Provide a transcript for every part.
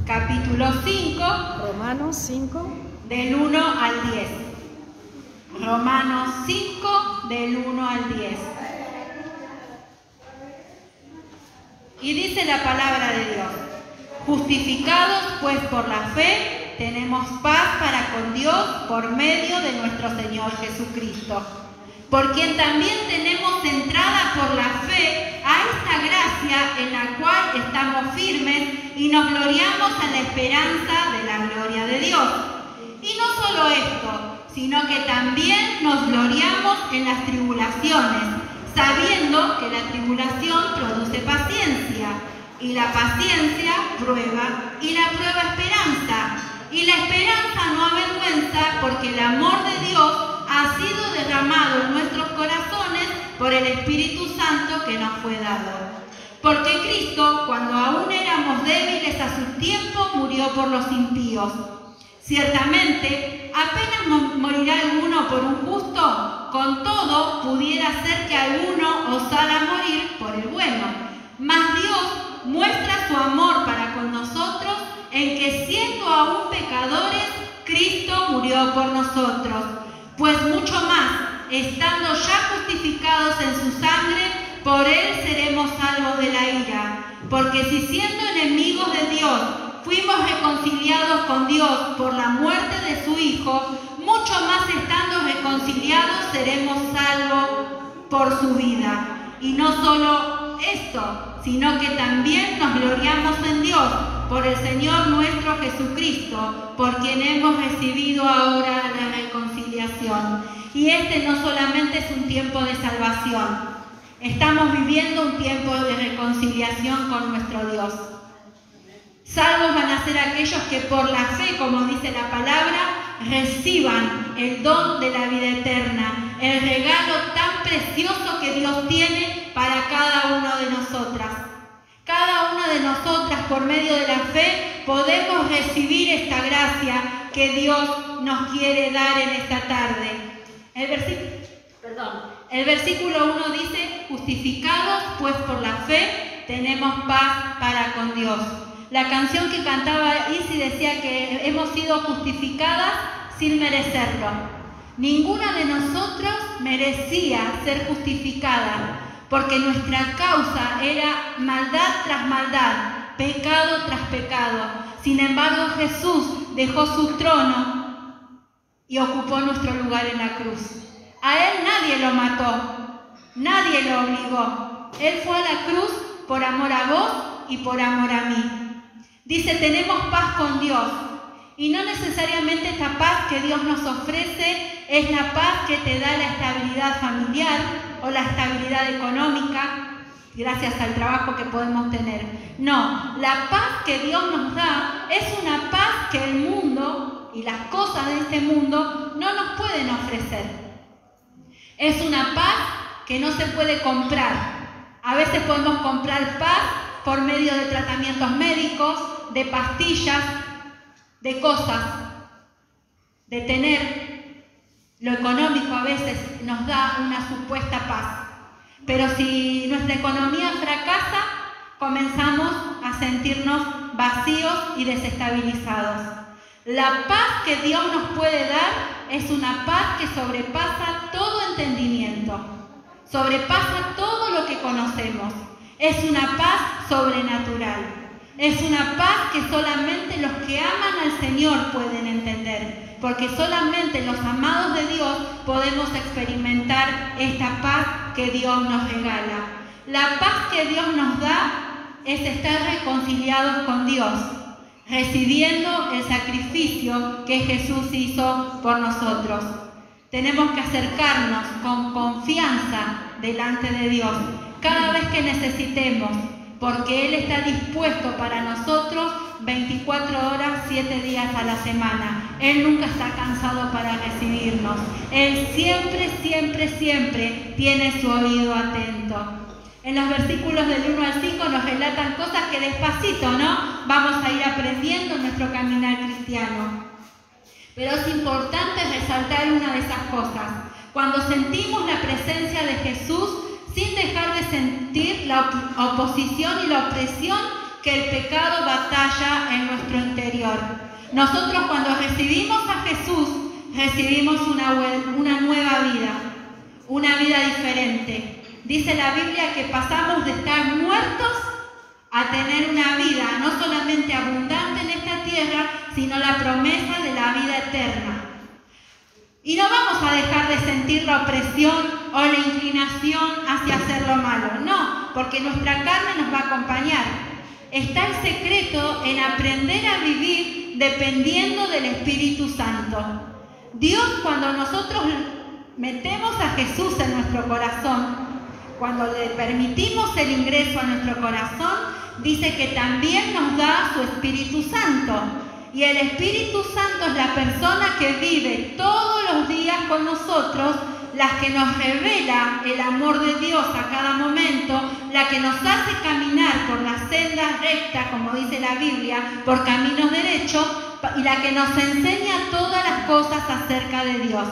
capítulo 5, Romanos 5, del 1 al 10. Romanos 5, del 1 al 10. Y dice la palabra de Dios: justificados pues por la fe, tenemos paz para con Dios por medio de nuestro Señor Jesucristo, por quien también tenemos entrada por la fe a esta gracia en la cual estamos firmes y nos gloriamos en la esperanza de la gloria de Dios. Y no solo esto, sino que también nos gloriamos en las tribulaciones, sabiendo que la tribulación produce paciencia, y la paciencia prueba, y la prueba esperanza, y la esperanza no avergüenza, porque el amor de Dios ha sido derramado en nuestros corazones por el Espíritu Santo que nos fue dado. Porque Cristo, cuando aún éramos débiles a su tiempo, murió por los impíos. Ciertamente, apenas morirá alguno por un justo, con todo pudiera ser que alguno osara morir por el bueno. Mas Dios muestra su amor para con nosotros en que, siendo aún pecadores, Cristo murió por nosotros. Pues mucho más, estando ya justificados en su sangre, por él seremos salvos de la ira. Porque si siendo enemigos de Dios, fuimos reconciliados con Dios por la muerte de su Hijo, mucho más estando reconciliados seremos salvos por su vida. Y no solo esto, sino que también nos gloriamos en Dios por el Señor nuestro Jesucristo, por quien hemos recibido ahora la reconciliación. Y este no solamente es un tiempo de salvación, estamos viviendo un tiempo de reconciliación con nuestro Dios. Salvos van a ser aquellos que por la fe, como dice la palabra, reciban el don de la vida eterna, el regalo tan precioso que Dios tiene para cada uno de nosotras. Cada una de nosotras, por medio de la fe, podemos recibir esta gracia que Dios nos quiere dar en esta tarde. El versículo 1 dice: justificados pues por la fe, tenemos paz para con Dios. La canción que cantaba Isi decía que hemos sido justificadas sin merecerlo. Ninguna de nosotros merecía ser justificada, porque nuestra causa era maldad tras maldad, pecado tras pecado. Sin embargo, Jesús dejó su trono y ocupó nuestro lugar en la cruz. A él nadie lo mató, nadie lo obligó. Él fue a la cruz por amor a vos y por amor a mí. Dice: tenemos paz con Dios. Y no necesariamente esta paz que Dios nos ofrece es la paz que te da la estabilidad familiar o la estabilidad económica, gracias al trabajo que podemos tener. No, la paz que Dios nos da es una paz que el mundo y las cosas de este mundo no nos pueden ofrecer. Es una paz que no se puede comprar. A veces podemos comprar paz por medio de tratamientos médicos, de pastillas, de cosas, de tener. Lo económico a veces nos da una supuesta paz. Pero si nuestra economía fracasa, comenzamos a sentirnos vacíos y desestabilizados. La paz que Dios nos puede dar es una paz que sobrepasa todo entendimiento, sobrepasa todo lo que conocemos. Es una paz sobrenatural. Es una paz que solamente los que aman al Señor pueden entender, porque solamente los amados de Dios podemos experimentar esta paz que Dios nos regala. La paz que Dios nos da es estar reconciliados con Dios, recibiendo el sacrificio que Jesús hizo por nosotros. Tenemos que acercarnos con confianza delante de Dios cada vez que necesitemos, porque Él está dispuesto para nosotros 24 horas, 7 días a la semana. Él nunca está cansado para recibirnos. Él siempre, siempre, siempre tiene su oído atento. En los versículos del 1 al 5 nos relatan cosas que despacito, ¿no?, vamos a ir aprendiendo en nuestro caminar cristiano. Pero es importante resaltar una de esas cosas. Cuando sentimos la presencia de Jesús, sin dejar de sentir la oposición y la opresión que el pecado batalla en nuestro interior. Nosotros cuando recibimos a Jesús, recibimos una nueva vida, una vida diferente. Dice la Biblia que pasamos de estar muertos a tener una vida no solamente abundante en esta tierra, sino la promesa de la vida eterna. Y no vamos a dejar de sentir la opresión o la inclinación hacia hacer lo malo, no, porque nuestra carne nos va a acompañar. Está el secreto en aprender a vivir dependiendo del Espíritu Santo. Dios, cuando nosotros metemos a Jesús en nuestro corazón, cuando le permitimos el ingreso a nuestro corazón, dice que también nos da su Espíritu Santo. Y el Espíritu Santo es la persona que vive todos los días con nosotros, la que nos revela el amor de Dios a cada momento, la que nos hace caminar por las sendas rectas, como dice la Biblia, por caminos derechos, y la que nos enseña todas las cosas acerca de Dios.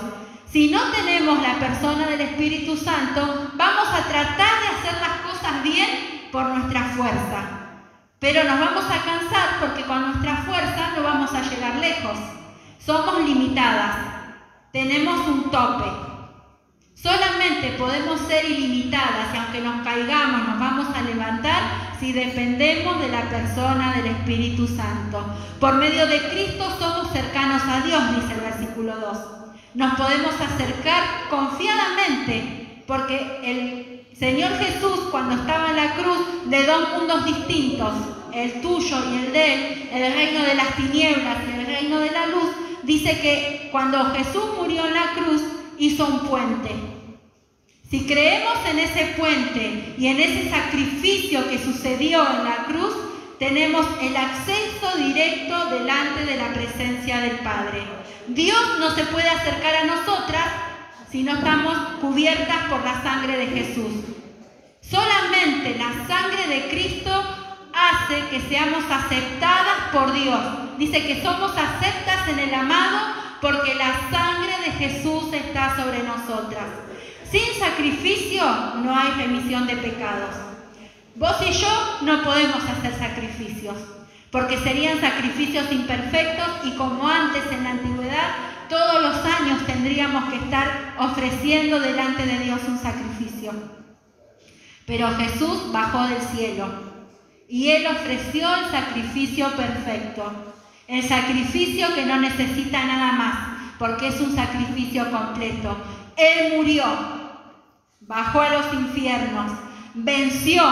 Si no tenemos la persona del Espíritu Santo, vamos a tratar de hacer las cosas bien por nuestra fuerza. Pero nos vamos a cansar porque con nuestra fuerza no vamos a llegar lejos. Somos limitadas. Tenemos un tope. Solamente podemos ser ilimitadas y aunque nos caigamos nos vamos a levantar si dependemos de la persona del Espíritu Santo. Por medio de Cristo somos cercanos a Dios, dice el versículo 2. Nos podemos acercar confiadamente porque el Señor Jesús, cuando estaba en la cruz, de dos mundos distintos, el tuyo y el de él, el reino de las tinieblas y el reino de la luz, dice que cuando Jesús murió en la cruz, hizo un puente. Si creemos en ese puente y en ese sacrificio que sucedió en la cruz, tenemos el acceso directo delante de la presencia del Padre. Dios no se puede acercar a nosotras si no estamos cubiertas por la sangre de Jesús. Solamente la sangre de Cristo hace que seamos aceptadas por Dios. Dice que somos aceptas en el amado porque la sangre de Jesús está sobre nosotras. Sin sacrificio no hay remisión de pecados. Vos y yo no podemos hacer sacrificios porque serían sacrificios imperfectos y como antes en la antigüedad, todos los años tendríamos que estar ofreciendo delante de Dios un sacrificio. Pero Jesús bajó del cielo y Él ofreció el sacrificio perfecto. El sacrificio que no necesita nada más, porque es un sacrificio completo. Él murió, bajó a los infiernos, venció,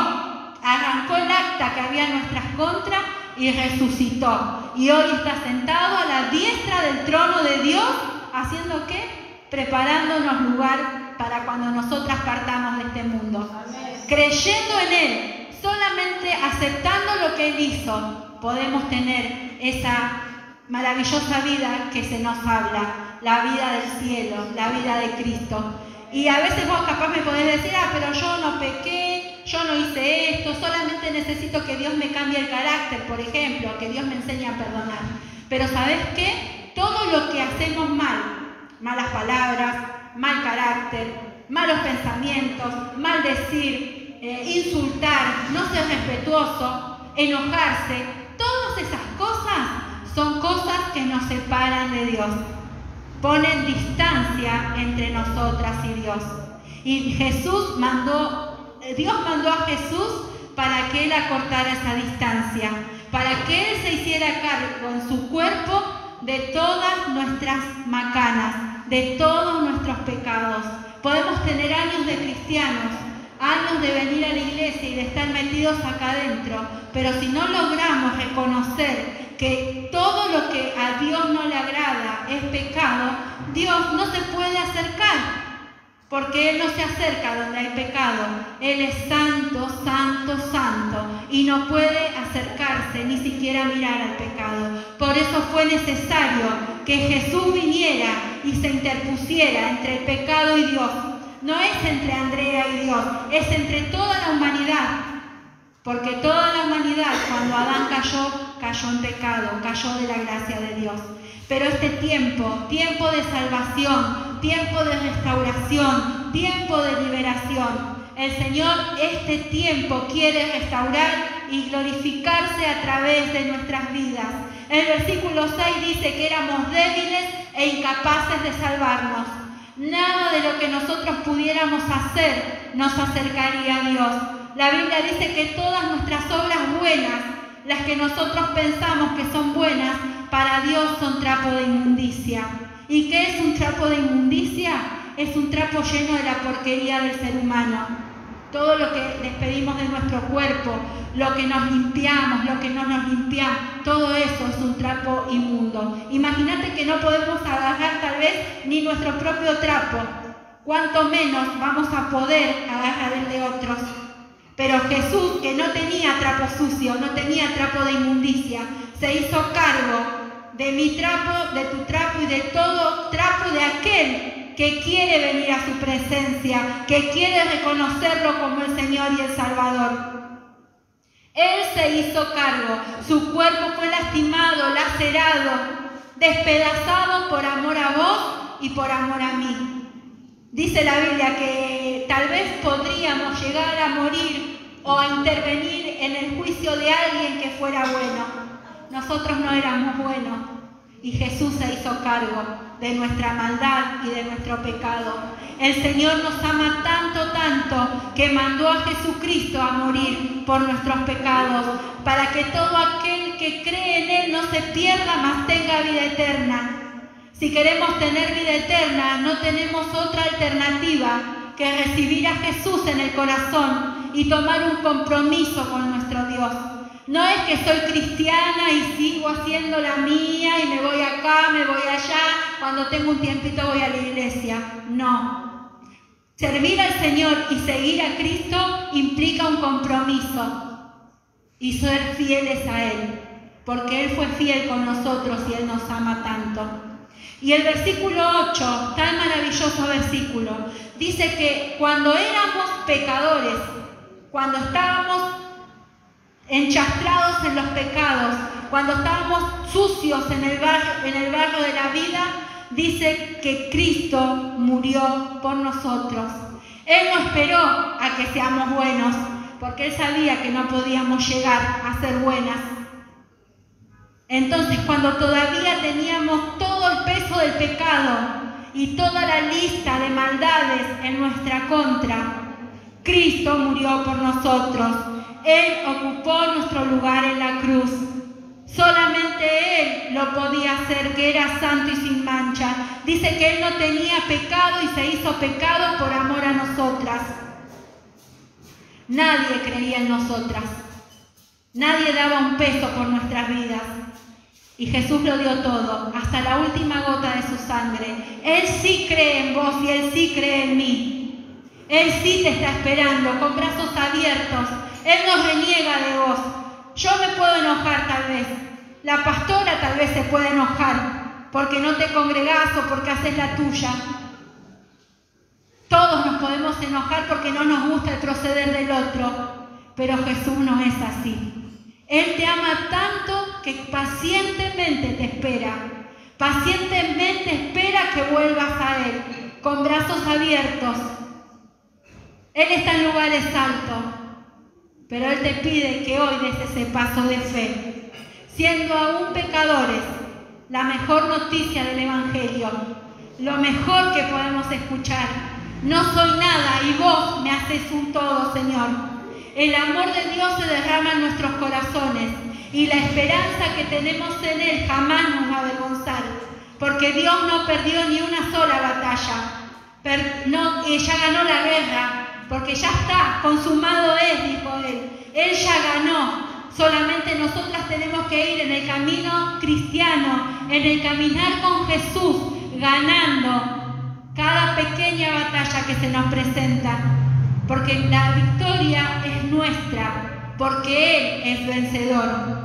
arrancó el acta que había en nuestras contras y resucitó. Y hoy está sentado a la diestra del trono de Dios, ¿haciendo qué? Preparándonos lugar para cuando nosotras partamos de este mundo. Amén. Creyendo en Él, solamente aceptando lo que Él hizo, podemos tener esa maravillosa vida que se nos habla, la vida del cielo, la vida de Cristo. Y a veces vos capaz me podés decir, pero yo no pequé, yo no hice esto, solamente necesito que Dios me cambie el carácter, por ejemplo, que Dios me enseñe a perdonar. Pero ¿sabés qué? Todo lo que hacemos mal, malas palabras, mal carácter, malos pensamientos, maldecir, insultar, no ser respetuoso, enojarse, todas esas cosas son cosas que nos separan de Dios. Ponen distancia entre nosotras y Dios. Y Dios mandó a Jesús para que Él acortara esa distancia, para que Él se hiciera cargo en su cuerpo de todas nuestras macanas, de todos nuestros pecados. Podemos tener años de cristianos, años de venir a la iglesia y de estar metidos acá adentro, pero si no logramos reconocer que todo lo que a Dios no le agrada es pecado, Dios no se puede acercar, porque Él no se acerca donde hay pecado. Él es santo, santo, santo, y no puede acercarse ni siquiera mirar al pecado. Por eso fue necesario que Jesús viniera y se interpusiera entre el pecado y Dios. No es entre Andrea y Dios, es entre toda la humanidad. Porque toda la humanidad, cuando Adán cayó en pecado, cayó de la gracia de Dios. Pero este tiempo de salvación, tiempo de restauración, tiempo de liberación, el Señor este tiempo quiere restaurar y glorificarse a través de nuestras vidas. El versículo 6 dice que éramos débiles e incapaces de salvarnos. Nada de lo que nosotros pudiéramos hacer nos acercaría a Dios. La Biblia dice que todas nuestras obras buenas, las que nosotros pensamos que son buenas, para Dios son trapo de inmundicia. ¿Y qué es un trapo de inmundicia? Es un trapo lleno de la porquería del ser humano. Todo lo que despedimos de nuestro cuerpo, lo que nos limpiamos, lo que no nos limpiamos, todo eso es un trapo inmundo. Imagínate que no podemos agarrar tal vez ni nuestro propio trapo, cuanto menos vamos a poder agarrar el de otros. Pero Jesús, que no tenía trapo sucio, no tenía trapo de inmundicia, se hizo cargo de mi trapo, de tu trapo y de todo trapo de aquel que quiere venir a su presencia, que quiere reconocerlo como el Señor y el Salvador. Él se hizo cargo, su cuerpo fue lastimado, lacerado, despedazado por amor a vos y por amor a mí. Dice la Biblia que tal vez podríamos llegar a morir o a intervenir en el juicio de alguien que fuera bueno. Nosotros no éramos buenos y Jesús se hizo cargo de nuestra maldad y de nuestro pecado. El Señor nos ama tanto, tanto, que mandó a Jesucristo a morir por nuestros pecados, para que todo aquel que cree en Él no se pierda, mas tenga vida eterna. Si queremos tener vida eterna, no tenemos otra alternativa que recibir a Jesús en el corazón y tomar un compromiso con nuestro Dios. No es que soy cristiana y sigo haciendo la mía y me voy acá, me voy allá, cuando tengo un tiempito voy a la iglesia. No. Servir al Señor y seguir a Cristo implica un compromiso y ser fieles a Él, porque Él fue fiel con nosotros y Él nos ama tanto. Y el versículo 8, tan maravilloso versículo, dice que cuando éramos pecadores, cuando estábamos enchastrados en los pecados, cuando estábamos sucios en el barro de la vida, dice que Cristo murió por nosotros. Él no esperó a que seamos buenos, porque Él sabía que no podíamos llegar a ser buenas. Entonces, cuando todavía teníamos todo el peso del pecado y toda la lista de maldades en nuestra contra, Cristo murió por nosotros. Él ocupó nuestro lugar en la cruz. Solamente Él lo podía hacer, que era santo y sin mancha. Dice que Él no tenía pecado y se hizo pecado por amor a nosotras. Nadie creía en nosotras. Nadie daba un peso por nuestras vidas. Y Jesús lo dio todo, hasta la última gota de su sangre. Él sí cree en vos y Él sí cree en mí. Él sí te está esperando con brazos abiertos. Él no reniega de vos. Yo me puedo enojar tal vez. La pastora tal vez se puede enojar porque no te congregás o porque haces la tuya. Todos nos podemos enojar porque no nos gusta el proceder del otro. Pero Jesús no es así. Él te ama tanto que pacientemente te espera. Pacientemente espera que vuelvas a Él, con brazos abiertos. Él está en lugares altos, pero Él te pide que hoy des ese paso de fe. Siendo aún pecadores, la mejor noticia del Evangelio, lo mejor que podemos escuchar. No soy nada y vos me haces un todo, Señor. El amor de Dios se derrama en nuestros corazones y la esperanza que tenemos en Él jamás nos va a avergonzar, porque Dios no perdió ni una sola batalla. Ella ganó la guerra, porque ya está, consumado es, dijo Él. Él ya ganó. Solamente nosotras tenemos que ir en el camino cristiano, en el caminar con Jesús, ganando cada pequeña batalla que se nos presenta. Porque la victoria es nuestra, porque Él es vencedor.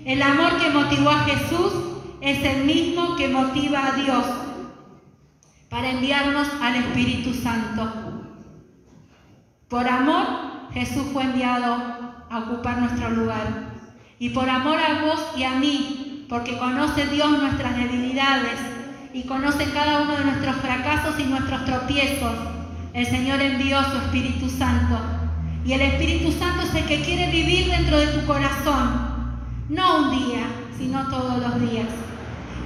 El amor que motivó a Jesús es el mismo que motiva a Dios para enviarnos al Espíritu Santo. Por amor, Jesús fue enviado a ocupar nuestro lugar. Y por amor a vos y a mí, porque conoce Dios nuestras debilidades y conoce cada uno de nuestros fracasos y nuestros tropiezos, el Señor envió su Espíritu Santo. Y el Espíritu Santo es el que quiere vivir dentro de tu corazón. No un día, sino todos los días.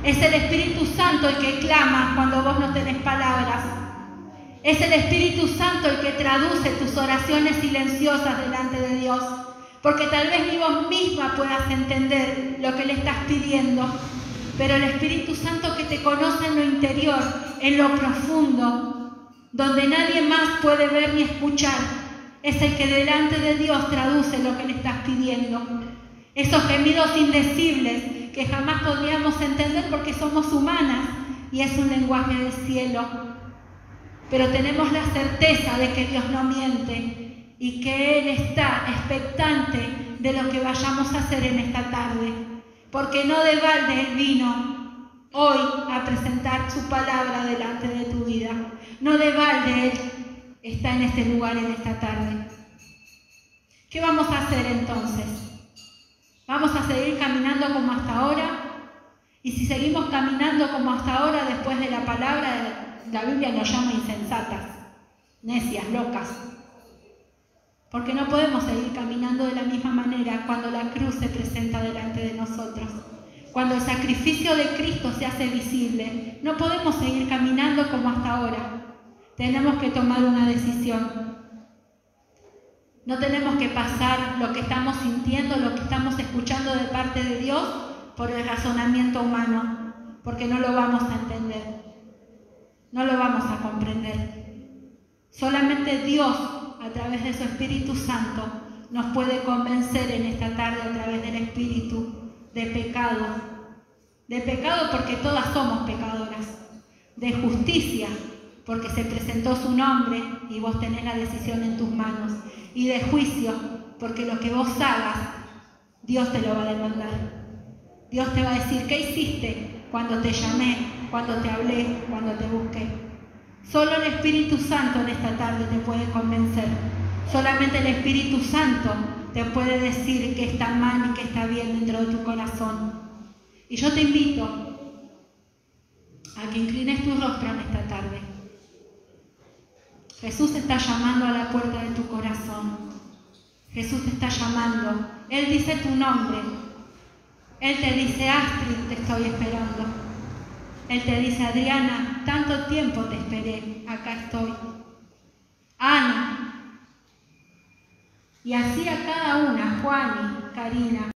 Es el Espíritu Santo el que clama cuando vos no tenés palabras. Es el Espíritu Santo el que traduce tus oraciones silenciosas delante de Dios. Porque tal vez ni vos misma puedas entender lo que le estás pidiendo. Pero el Espíritu Santo que te conoce en lo interior, en lo profundo, donde nadie más puede ver ni escuchar, es el que delante de Dios traduce lo que le estás pidiendo. Esos gemidos indecibles que jamás podríamos entender porque somos humanas y es un lenguaje del cielo. Pero tenemos la certeza de que Dios no miente y que Él está expectante de lo que vayamos a hacer en esta tarde. Porque no de balde Él vino hoy a presentar su palabra delante de tu vida. No de balde Él está en este lugar en esta tarde. ¿Qué vamos a hacer entonces? ¿Vamos a seguir caminando como hasta ahora? Y si seguimos caminando como hasta ahora, después de la palabra, la Biblia nos llama insensatas, necias, locas. Porque no podemos seguir caminando de la misma manera cuando la cruz se presenta delante de nosotros. Cuando el sacrificio de Cristo se hace visible, no podemos seguir caminando como hasta ahora. Tenemos que tomar una decisión. No tenemos que pasar lo que estamos sintiendo, lo que estamos escuchando de parte de Dios por el razonamiento humano, porque no lo vamos a entender, no lo vamos a comprender. Solamente Dios, a través de su Espíritu Santo, nos puede convencer en esta tarde a través del Espíritu de pecado. De pecado porque todas somos pecadoras. De justicia porque se presentó su nombre y vos tenés la decisión en tus manos. Y de juicio porque lo que vos hagas, Dios te lo va a demandar. Dios te va a decir, ¿qué hiciste cuando te llamé, cuando te hablé, cuando te busqué? Solo el Espíritu Santo en esta tarde te puede convencer. Solamente el Espíritu Santo te puede decir que está mal y que está bien dentro de tu corazón. Y yo te invito a que inclines tu rostro en esta tarde. Jesús está llamando a la puerta de tu corazón. Jesús te está llamando. Él dice tu nombre. Él te dice, Astrid, te estoy esperando. Él te dice, Adriana, tanto tiempo te esperé, acá estoy. Ana. Y así a cada una, Juani, Karina.